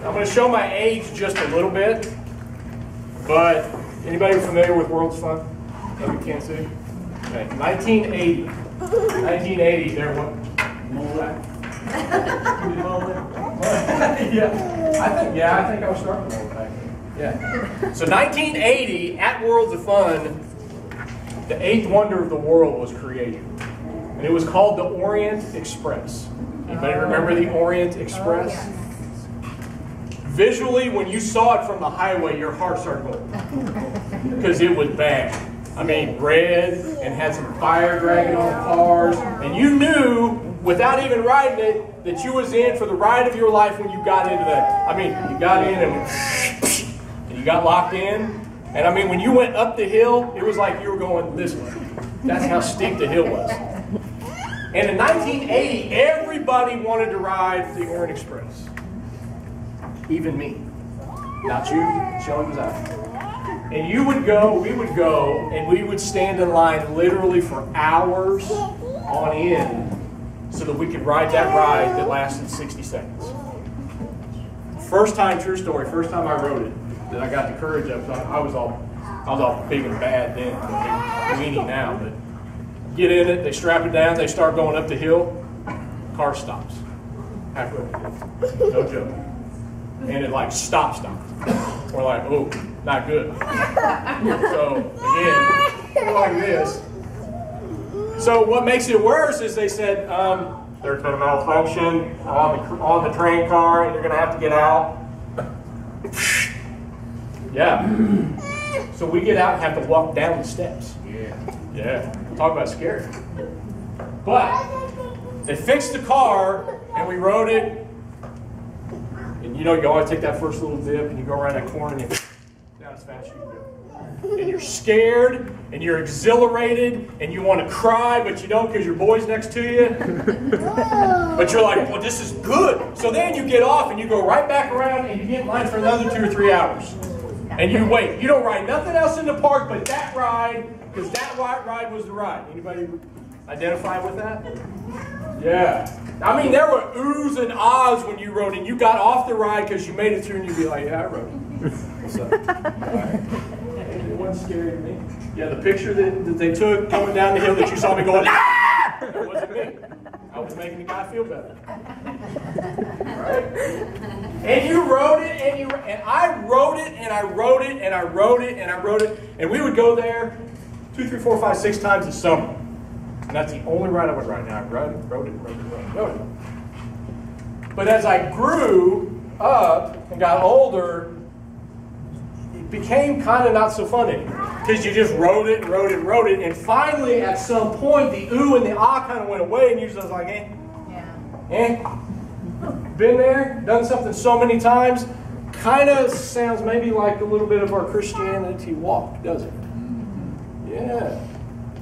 I'm going to show my age just a little bit, but anybody familiar with World's Fun? No, you can't see? Okay, 1980. 1980, there what? Yeah, I think I was starting to roll back then. Yeah. So 1980, at Worlds of Fun, the eighth wonder of the world was created. And it was called the Orient Express. Anybody remember the Orient Express? Oh, yes. Visually, when you saw it from the highway, your heart started going. Because it was bad. I mean, red and had some fire dragging on the cars. And you knew, without even riding it, that you was in for the ride of your life when you got into that. I mean, you got in and you got locked in. And I mean, when you went up the hill, it was like you were going this way. That's how steep the hill was. And in 1980, everybody wanted to ride the Orient Express. Even me. Not you, Shelley was out. And you would go, we would go, and we would stand in line literally for hours on end so that we could ride that ride that lasted 60 seconds. First time, true story, first time I rode it, that I got the courage up. I was all big and bad then, a big weenie now. But get in it, they strap it down, they start going up the hill, car stops. Halfway up the hill. No joke. And it like stopped. We're like, oh, not good. So again, we're like this. So what makes it worse is they said, there's been a malfunction on the train car and you're going to have to get out. Yeah. So we get out and have to walk down the steps. Yeah. Talk about scary. But they fixed the car and we rode it. And you know, you always take that first little dip and you go around that corner and you down as fast as you can go. And you're scared and you're exhilarated and you want to cry, but you don't because your boy's next to you. But you're like, well, this is good. So then you get off and you go right back around and you get in line for another 2 or 3 hours. And you wait. You don't ride nothing else in the park but that ride, because that ride was the ride. Anybody identify with that? Yeah. I mean, there were oohs and ahs when you rode, and you got off the ride because you made it through, and you'd be like, yeah, I rode it. What's up? All right. It wasn't scary to me. Yeah, the picture that they took coming down the hill that you saw me going, ah! That wasn't me. I was making the guy feel better. Right? And you rode it, and I rode it, and I rode it, and I rode it, and I rode it, and we would go there 2, 3, 4, 5, 6 times a summer. And that's the only ride I would ride. Now I rode it. But as I grew up and got older, it became kind of not so fun anymore. Because you just rode it and rode it and rode it. And finally, at some point, the ooh and the ah kind of went away. And you just was like, eh. Yeah. Been there, done something so many times. Kind of sounds maybe like a little bit of our Christianity walk, doesn't it? Yeah.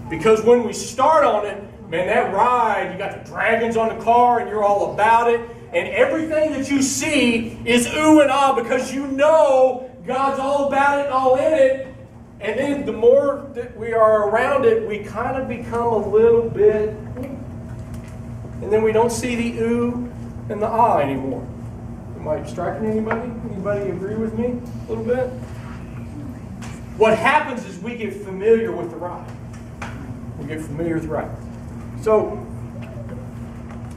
Because when we start on it, man, that ride, you got the dragons on the car and you're all about it. And everything that you see is ooh and ah because you know God's all about it and all in it. And then the more that we are around it, we kind of become a little bit, and then we don't see the ooh and the ah anymore. Am I striking anybody? Anybody agree with me a little bit? What happens is we get familiar with the ride. We get familiar with the ride. So,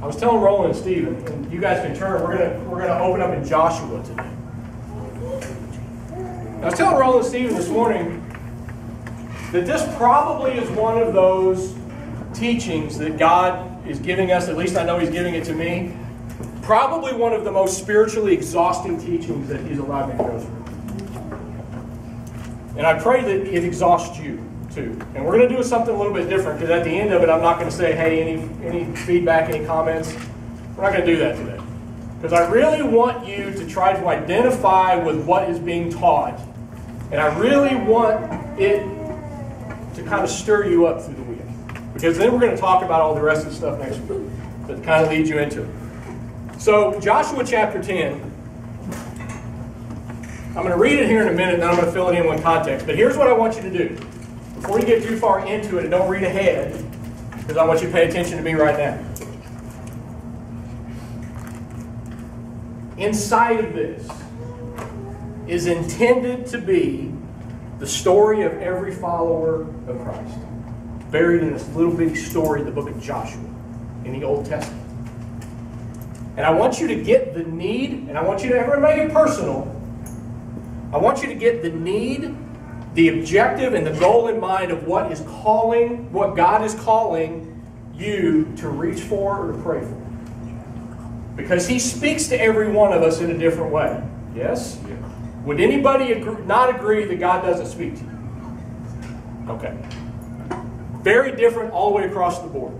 I was telling Roland and Stephen, and you guys can turn, we're gonna open up in Joshua today. I was telling Roland and Stephen this morning that this probably is one of those teachings that God is giving us, at least I know He's giving it to me, probably one of the most spiritually exhausting teachings that He's allowed me to go through. And I pray that it exhausts you too. And we're going to do something a little bit different, because at the end of it, I'm not going to say, hey, any feedback, any comments. We're not going to do that today. Because I really want you to try to identify with what is being taught. And I really want it to kind of stir you up through the week. Because then we're going to talk about all the rest of the stuff next week that kind of leads you into it. So, Joshua chapter 10. I'm going to read it here in a minute, and then I'm going to fill it in with context. But here's what I want you to do. Before you get too far into it, and don't read ahead, because I want you to pay attention to me right now. inside of this is intended to be the story of every follower of Christ, buried in this little bitty story in the book of Joshua in the Old Testament. And I want you to get the need, and I want you to ever make it personal. I want you to get the need, the objective, and the goal in mind of what God is calling you to reach for or to pray for. Because He speaks to every one of us in a different way. Yes? Would anybody not agree that God doesn't speak to you? Okay. Very different all the way across the board.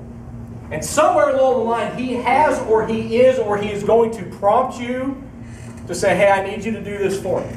And somewhere along the line, He is going to prompt you to say, hey, I need you to do this for me.